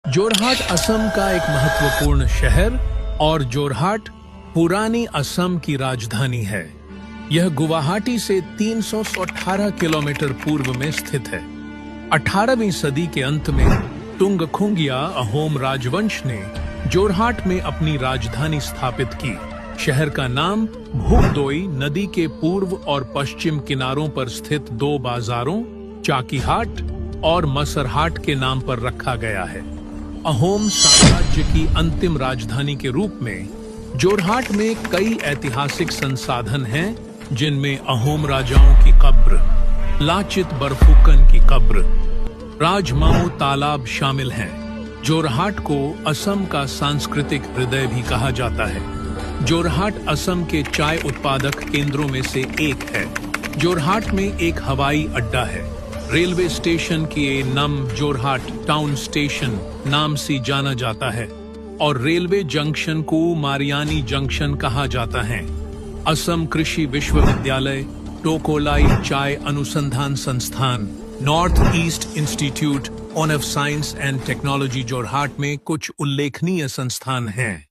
जोरहाट असम का एक महत्वपूर्ण शहर और जोरहाट पुरानी असम की राजधानी है। यह गुवाहाटी से 318 किलोमीटर पूर्व में स्थित है। 18वीं सदी के अंत में तुंगखुंगिया अहोम राजवंश ने जोरहाट में अपनी राजधानी स्थापित की। शहर का नाम भूगदोई नदी के पूर्व और पश्चिम किनारों पर स्थित दो बाजारों चाकीहाट और मसरहाट के नाम पर रखा गया है। अहोम साम्राज्य की अंतिम राजधानी के रूप में जोरहाट में कई ऐतिहासिक संसाधन हैं, जिनमें अहोम राजाओं की कब्र, लाचित बरफुकन की कब्र, राजमाऊ तालाब शामिल हैं। जोरहाट को असम का सांस्कृतिक हृदय भी कहा जाता है। जोरहाट असम के चाय उत्पादक केंद्रों में से एक है। जोरहाट में एक हवाई अड्डा है। रेलवे स्टेशन के नम जोरहाट टाउन स्टेशन नाम से जाना जाता है और रेलवे जंक्शन को मारियानी जंक्शन कहा जाता है। असम कृषि विश्वविद्यालय, टोकोलाई चाय अनुसंधान संस्थान, north east institute of science and technology Jorhat में कुछ उल्लेखनीय संस्थान हैं।